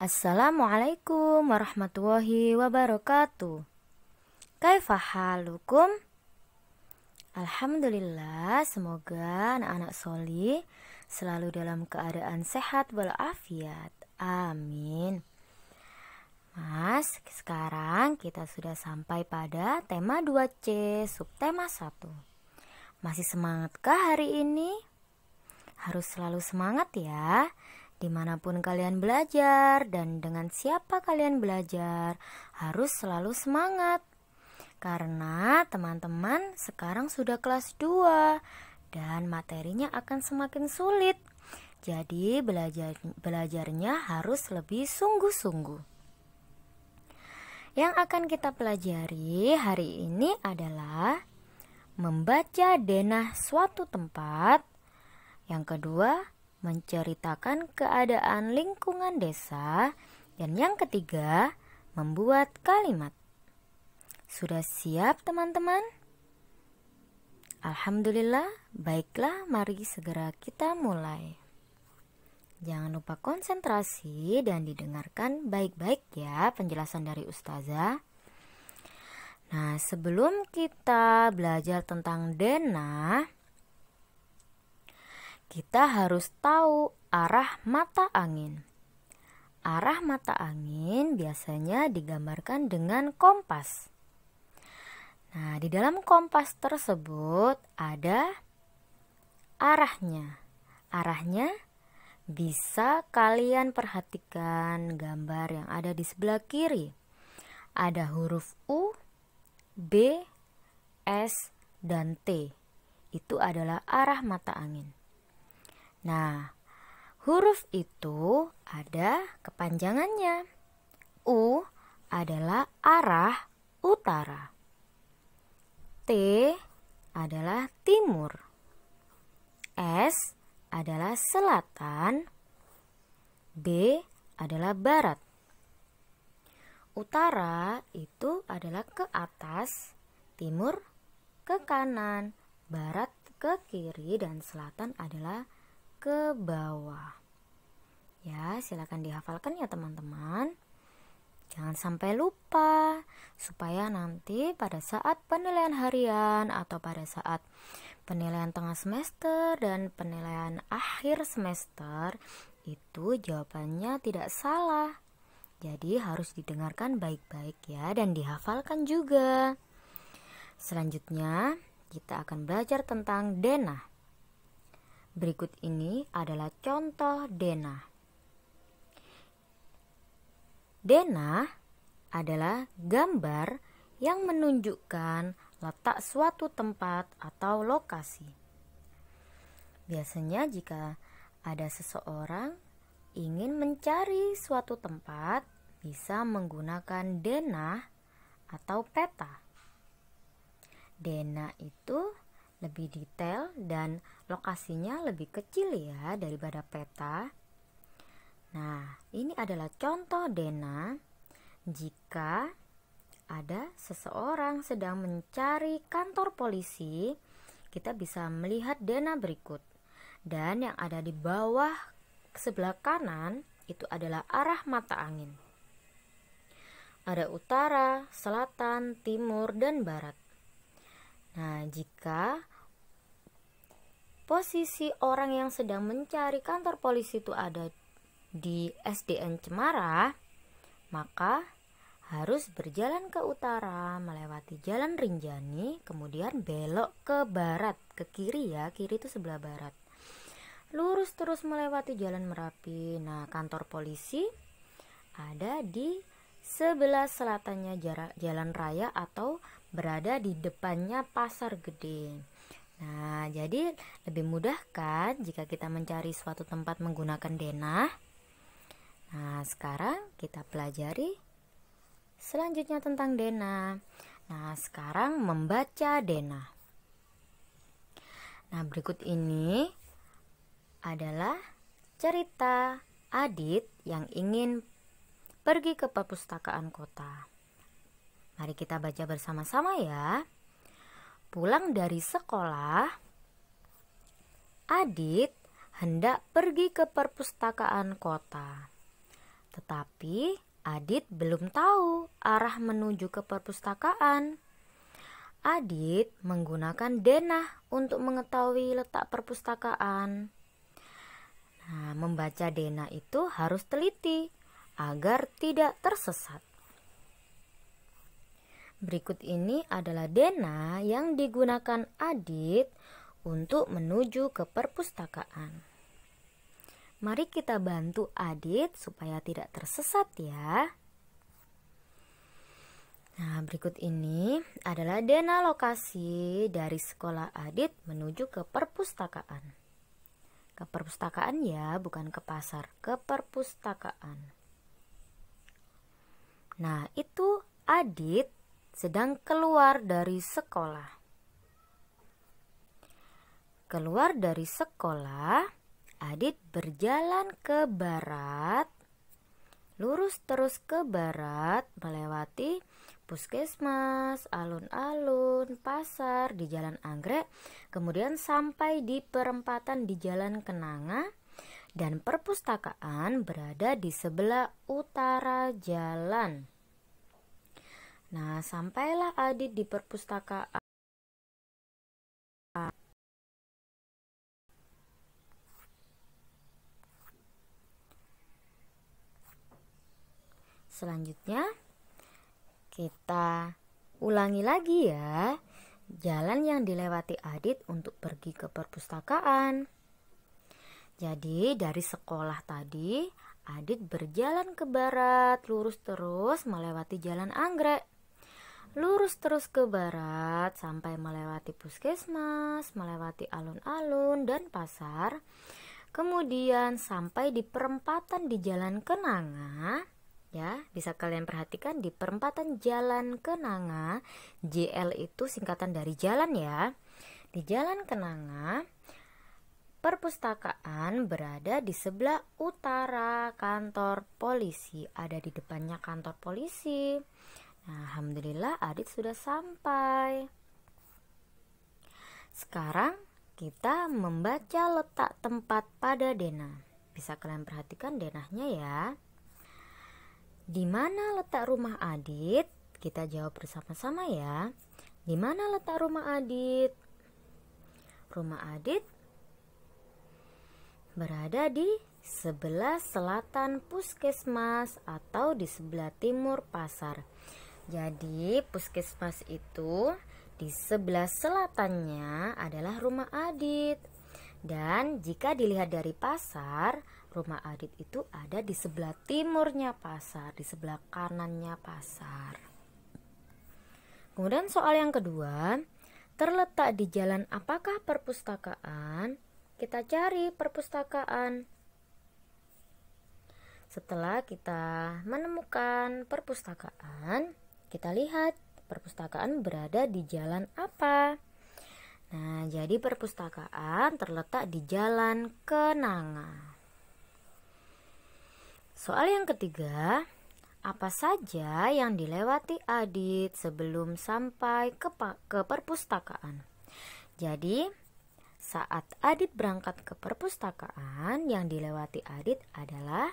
Assalamualaikum warahmatullahi wabarakatuh. Kaifa halukum? Alhamdulillah, semoga anak-anak sholih selalu dalam keadaan sehat walafiat. Amin. Mas, sekarang kita sudah sampai pada tema 2C, subtema 1. Masih semangatkah hari ini? Harus selalu semangat ya, dimanapun kalian belajar dan dengan siapa kalian belajar, harus selalu semangat. Karena teman-teman sekarang sudah kelas 2 dan materinya akan semakin sulit. Jadi belajarnya harus lebih sungguh-sungguh. Yang akan kita pelajari hari ini adalah membaca denah suatu tempat. Yang kedua, menceritakan keadaan lingkungan desa. Dan yang ketiga, membuat kalimat. Sudah siap teman-teman? Alhamdulillah, baiklah mari segera kita mulai. Jangan lupa konsentrasi dan didengarkan baik-baik ya penjelasan dari ustazah. Nah, sebelum kita belajar tentang denah, kita harus tahu arah mata angin. Arah mata angin biasanya digambarkan dengan kompas. Nah, di dalam kompas tersebut ada arahnya. Arahnya bisa kalian perhatikan gambar yang ada di sebelah kiri. Ada huruf U, B, S, dan T. Itu adalah arah mata angin. Nah, huruf itu ada kepanjangannya. U adalah arah utara. T adalah timur. S adalah selatan. B adalah barat. Utara itu adalah ke atas, timur ke kanan, barat ke kiri, dan selatan adalah ke bawah. Ya, silakan dihafalkan ya teman-teman. Jangan sampai lupa, supaya nanti pada saat penilaian harian atau pada saat penilaian tengah semester dan penilaian akhir semester itu jawabannya tidak salah. Jadi harus didengarkan baik-baik ya dan dihafalkan juga. Selanjutnya kita akan belajar tentang denah. Berikut ini adalah contoh denah. Denah adalah gambar yang menunjukkan letak suatu tempat atau lokasi. Biasanya jika ada seseorang ingin mencari suatu tempat, bisa menggunakan denah atau peta. Denah itu lebih detail dan lokasinya lebih kecil ya daripada peta. Nah, ini adalah contoh denah jika ada seseorang sedang mencari kantor polisi, kita bisa melihat denah berikut. Dan yang ada di bawah sebelah kanan itu adalah arah mata angin. Ada utara, selatan, timur, dan barat. Nah, jika posisi orang yang sedang mencari kantor polisi itu ada di SDN Cemara, maka harus berjalan ke utara, melewati Jalan Rinjani, kemudian belok ke barat, ke kiri ya, kiri itu sebelah barat. Lurus terus melewati Jalan Merapi. Nah, kantor polisi ada di sebelah selatannya Jalan Raya atau berada di depannya Pasar Gede. Nah, jadi lebih mudah kan jika kita mencari suatu tempat menggunakan denah. Nah, sekarang kita pelajari selanjutnya tentang denah. Nah, sekarang membaca denah. Nah, berikut ini adalah cerita Adit yang ingin pergi ke perpustakaan kota. Mari kita baca bersama-sama ya. Pulang dari sekolah, Adit hendak pergi ke perpustakaan kota. Tetapi Adit belum tahu arah menuju ke perpustakaan. Adit menggunakan denah untuk mengetahui letak perpustakaan. Nah, membaca denah itu harus teliti agar tidak tersesat. Berikut ini adalah denah yang digunakan Adit untuk menuju ke perpustakaan. Mari kita bantu Adit supaya tidak tersesat ya. Nah, berikut ini adalah denah lokasi dari sekolah Adit menuju ke perpustakaan. Ke perpustakaan ya, bukan ke pasar, ke perpustakaan. Nah, itu Adit sedang keluar dari sekolah. Keluar dari sekolah, Adit berjalan ke barat, lurus terus ke barat, melewati puskesmas, alun-alun, pasar di Jalan Anggrek, kemudian sampai di perempatan di Jalan Kenanga, dan perpustakaan berada di sebelah utara jalan. Nah, sampailah Adit di perpustakaan. Selanjutnya kita ulangi lagi ya jalan yang dilewati Adit untuk pergi ke perpustakaan. Jadi dari sekolah tadi Adit berjalan ke barat, lurus terus melewati Jalan Anggrek. Lurus terus ke barat sampai melewati puskesmas, melewati alun-alun dan pasar. Kemudian sampai di perempatan di Jalan Kenanga. Ya, bisa kalian perhatikan di perempatan Jalan Kenanga, JL itu singkatan dari jalan ya. Di Jalan Kenanga, perpustakaan berada di sebelah utara kantor polisi. Ada di depannya kantor polisi. Nah, alhamdulillah Adit sudah sampai. Sekarang kita membaca letak tempat pada denah. Bisa kalian perhatikan denahnya ya. Di mana letak rumah Adit? Kita jawab bersama-sama ya. Di mana letak rumah Adit? Rumah Adit berada di sebelah selatan puskesmas atau di sebelah timur pasar. Jadi puskesmas itu di sebelah selatannya adalah rumah Adit. Dan jika dilihat dari pasar, rumah Adit itu ada di sebelah timurnya pasar, di sebelah kanannya pasar. Kemudian soal yang kedua, terletak di jalan apakah perpustakaan? Kita cari perpustakaan. Setelah kita menemukan perpustakaan, kita lihat perpustakaan berada di jalan apa. Nah, jadi perpustakaan terletak di Jalan Kenanga. Soal yang ketiga, apa saja yang dilewati Adit sebelum sampai ke perpustakaan? Jadi, saat Adit berangkat ke perpustakaan, yang dilewati Adit adalah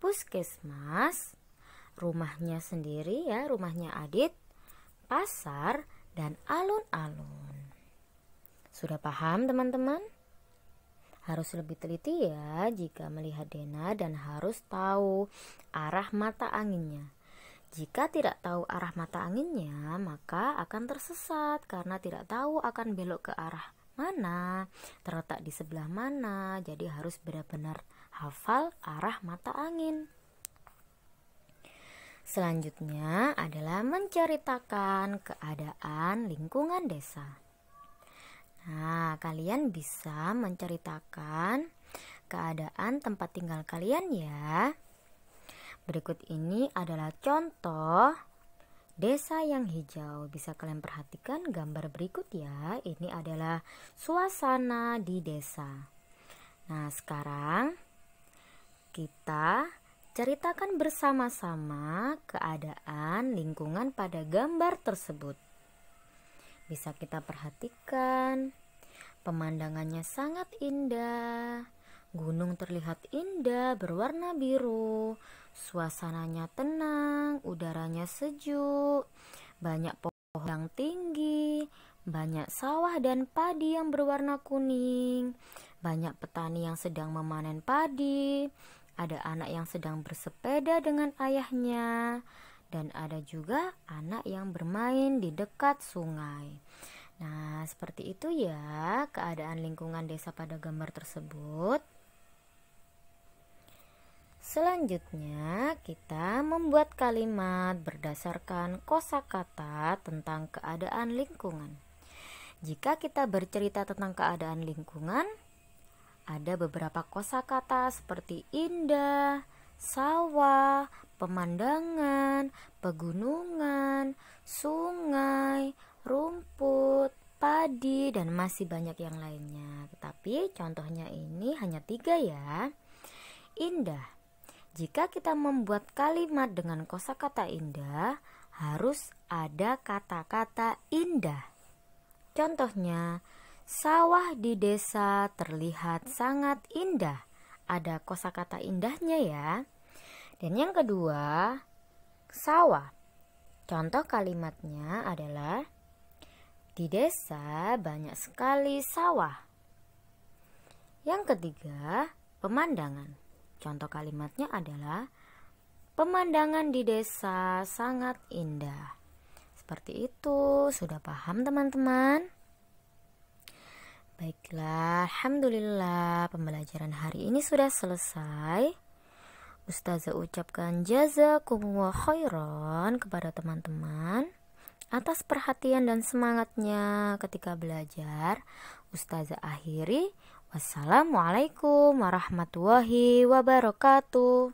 puskesmas, rumahnya sendiri ya, rumahnya Adit, pasar, dan alun-alun. Sudah paham teman-teman? Harus lebih teliti ya jika melihat denah dan harus tahu arah mata anginnya. Jika tidak tahu arah mata anginnya, maka akan tersesat karena tidak tahu akan belok ke arah mana, terletak di sebelah mana. Jadi harus benar-benar hafal arah mata angin. Selanjutnya adalah menceritakan keadaan lingkungan desa. Nah, kalian bisa menceritakan keadaan tempat tinggal kalian ya. Berikut ini adalah contoh desa yang hijau. Bisa kalian perhatikan gambar berikut ya. Ini adalah suasana di desa. Nah, sekarang kita ceritakan bersama-sama keadaan lingkungan pada gambar tersebut. Bisa kita perhatikan, pemandangannya sangat indah, Gunung terlihat indah berwarna biru, suasananya tenang, udaranya sejuk, banyak pohon yang tinggi, banyak sawah dan padi yang berwarna kuning, banyak petani yang sedang memanen padi, ada anak yang sedang bersepeda dengan ayahnya, dan ada juga anak yang bermain di dekat sungai. Nah, seperti itu ya keadaan lingkungan desa pada gambar tersebut. Selanjutnya, kita membuat kalimat berdasarkan kosakata tentang keadaan lingkungan. Jika kita bercerita tentang keadaan lingkungan, ada beberapa kosakata seperti indah, sawah, pemandangan, pegunungan, sungai, rumput, padi, dan masih banyak yang lainnya. Tetapi contohnya ini hanya 3 ya. Indah. Jika kita membuat kalimat dengan kosakata indah, harus ada kata-kata indah. Contohnya, sawah di desa terlihat sangat indah. Ada kosakata indahnya ya. Dan yang kedua, sawah. Contoh kalimatnya adalah di desa banyak sekali sawah. Yang ketiga, pemandangan. Contoh kalimatnya adalah pemandangan di desa sangat indah. Seperti itu, sudah paham teman-teman? Baiklah, alhamdulillah pembelajaran hari ini sudah selesai. Ustazah ucapkan jazakumullah khairan kepada teman-teman atas perhatian dan semangatnya ketika belajar. Ustazah akhiri. Wassalamualaikum warahmatullahi wabarakatuh.